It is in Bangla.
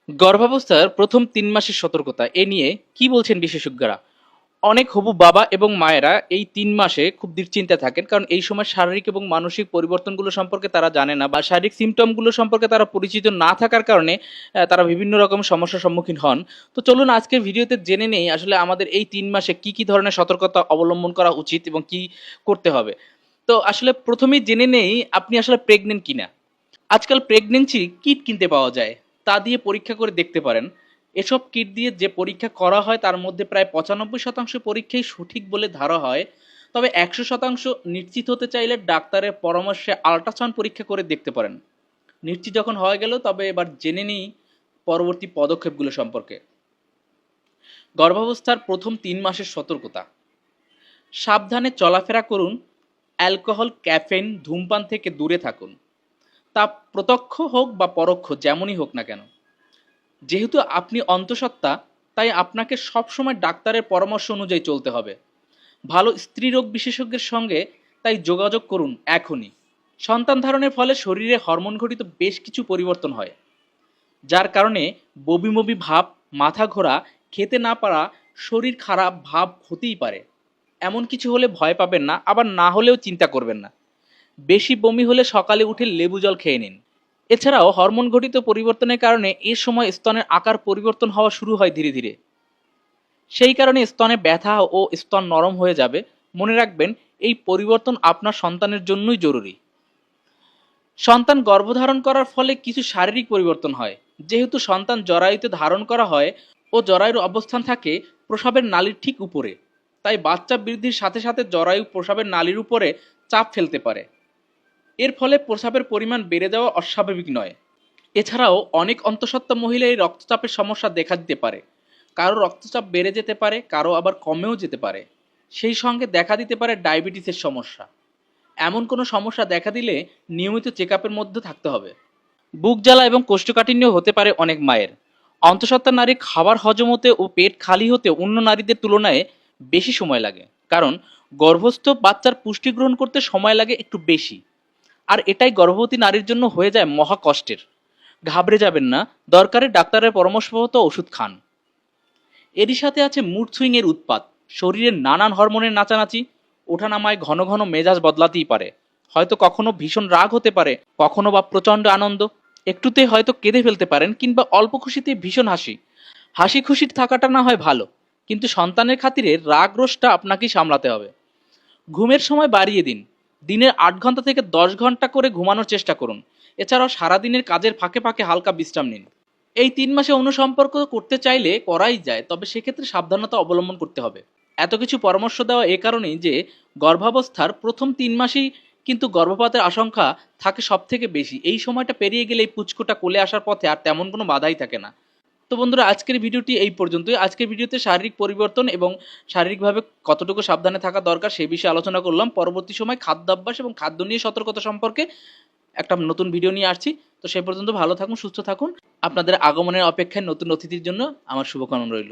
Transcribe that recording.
গর্ভাবস্থার প্রথম ৩ মাসের সতর্কতা এ নিয়ে কি বলছেন বিশেষজ্ঞরা? অনেক হবু বাবা এবং মায়েরা এই ৩ মাসে খুব দুশ্চিন্তায় থাকেন। কারণ এই সময় শারীরিক এবং মানসিক পরিবর্তনগুলো সম্পর্কে তারা জানে না বা শারীরিক সিম্পটমগুলো সম্পর্কে তারা পরিচিত না থাকার কারণে তারা বিভিন্ন রকম সমস্যার সম্মুখীন হন। তো চলুন আজকের ভিডিওতে জেনে নেই আসলে আমাদের এই ৩ মাসে কি ধরনের সতর্কতা অবলম্বন করা উচিত এবং কি করতে হবে। তো আসলে প্রথমেই জেনে নেই আপনি আসলে প্রেগন্যান্ট কিনা। আজকাল প্রেগন্যান্সি কিট কিনতে পাওয়া যায়, তা দিয়ে পরীক্ষা করে দেখতে পারেন। এসব কিট দিয়ে যে পরীক্ষা করা হয় তার মধ্যে প্রায় ৯৫% পরীক্ষাই সঠিক বলে ধরা হয়। তবে ১০০% নিশ্চিত হতে চাইলে ডাক্তারের পরামর্শে আল্ট্রাসাউন্ড পরীক্ষা করে দেখতে পারেন। নিশ্চিত যখন হয়ে গেল তবে এবার জেনে নিই পরবর্তী পদক্ষেপগুলো সম্পর্কে। গর্ভাবস্থার প্রথম ৩ মাসের সতর্কতা: সাবধানে চলাফেরা করুন, অ্যালকোহল, ক্যাফেইন, ধূমপান থেকে দূরে থাকুন। তা প্রত্যক্ষ হোক বা পরোক্ষ যেমনই হোক না কেন। যেহেতু আপনি অন্তঃসত্ত্বা, তাই আপনাকে সবসময় ডাক্তারের পরামর্শ অনুযায়ী চলতে হবে। ভালো স্ত্রীরোগ বিশেষজ্ঞের সঙ্গে তাই যোগাযোগ করুন এখনই। সন্তান ধারণের ফলে শরীরে হরমোন ঘটিত বেশ কিছু পরিবর্তন হয়, যার কারণে বমি বমি ভাব, মাথা ঘোরা, খেতে না পারা, শরীর খারাপ ভাব হতেই পারে। এমন কিছু হলে ভয় পাবেন না, আবার না হলেও চিন্তা করবেন না। বেশি বমি হলে সকালে উঠে লেবু জল খেয়ে নিন। এছাড়াও হরমোন ঘটিত পরিবর্তনের কারণে এ সময় স্তনের আকার পরিবর্তন হওয়া শুরু হয় ধীরে ধীরে। সেই কারণে স্তনে ব্যথা ও স্তন নরম হয়ে যাবে। মনে রাখবেন, এই পরিবর্তন আপনার সন্তানের জন্যই জরুরি। সন্তান গর্ভধারণ করার ফলে কিছু শারীরিক পরিবর্তন হয়। যেহেতু সন্তান জরায়ুতে ধারণ করা হয় ও জরায়ুর অবস্থান থাকে প্রসবের নালীর ঠিক উপরে, তাই বাচ্চা বৃদ্ধির সাথে সাথে জরায়ু প্রসবের নালীর উপরে চাপ ফেলতে পারে। এর ফলে প্রস্রাবের পরিমাণ বেড়ে যাওয়া অস্বাভাবিক নয়। এছাড়াও অনেক অন্তঃসত্ত্বা মহিলা এই রক্তচাপের সমস্যা দেখা দিতে পারে। কারো রক্তচাপ বেড়ে যেতে পারে, কারো আবার কমেও যেতে পারে। সেই সঙ্গে দেখা দিতে পারে ডায়াবেটিসের সমস্যা। এমন কোনো সমস্যা দেখা দিলে নিয়মিত চেক আপের মধ্যে থাকতে হবে। বুক জ্বালা এবং কোষ্ঠকাঠিন্য হতে পারে অনেক মায়ের। অন্তঃসত্ত্বা নারীর খাবার হজম হতে ও পেট খালি হতে অন্য নারীদের তুলনায় বেশি সময় লাগে, কারণ গর্ভস্থ বাচ্চার পুষ্টি গ্রহণ করতে সময় লাগে একটু বেশি। আর এটাই গর্ভবতী নারীর জন্য হয়ে যায় মহা কষ্টের। ঘাবড়ে যাবেন না, দরকারে ডাক্তারের পরামর্শমতো ওষুধ খান। এরই সাথে আছে মুড সুইং এর উৎপাত। শরীরের নানান হরমোনের নাচানাচি, ওঠানামায় ঘন ঘন মেজাজ বদলাতেই পারে। হয়তো কখনো ভীষণ রাগ হতে পারে, কখনো বা প্রচন্ড আনন্দ। একটুতে হয়তো কেঁদে ফেলতে পারেন, কিংবা অল্প খুশিতে ভীষণ হাসি। হাসি খুশির থাকাটা না হয় ভালো, কিন্তু সন্তানের খাতিরে রাগ রোষটা আপনাকেই সামলাতে হবে। ঘুমের সময় বাড়িয়ে দিন। দিনের ৮ ঘন্টা থেকে ১০ ঘন্টা করে ঘুমানোর চেষ্টা করুন। এছাড়াও সারাদিনের কাজের ফাঁকে ফাঁকে হালকা বিশ্রাম নিন। এই ৩ মাসে অনুসম্পর্ক করতে চাইলে করাই যায়, তবে সেক্ষেত্রে সাবধানতা অবলম্বন করতে হবে। এত কিছু পরামর্শ দেওয়া এ কারণেই যে গর্ভাবস্থার প্রথম ৩ মাসেই কিন্তু গর্ভপাতের আশঙ্কা থাকে সব থেকে বেশি। এই সময়টা পেরিয়ে গেলে এই পুচকোটা কোলে আসার পথে আর তেমন কোনো বাধাই থাকে না। তো বন্ধুরা, আজকের ভিডিওটি এই পর্যন্তই। আজকের ভিডিওতে শারীরিক পরিবর্তন এবং শারীরিকভাবে কতটুকু সাবধানে থাকা দরকার সেই বিষয়ে আলোচনা করলাম। পরবর্তী সময় খাদ্যাভ্যাস এবং খাদ্য নিয়ে সতর্কতা সম্পর্কে একটা নতুন ভিডিও নিয়ে আসছি। তো সেই পর্যন্ত ভালো থাকুন, সুস্থ থাকুন। আপনাদের আগমনের অপেক্ষায় নতুন অতিথির জন্য আমার শুভকামনা রইল।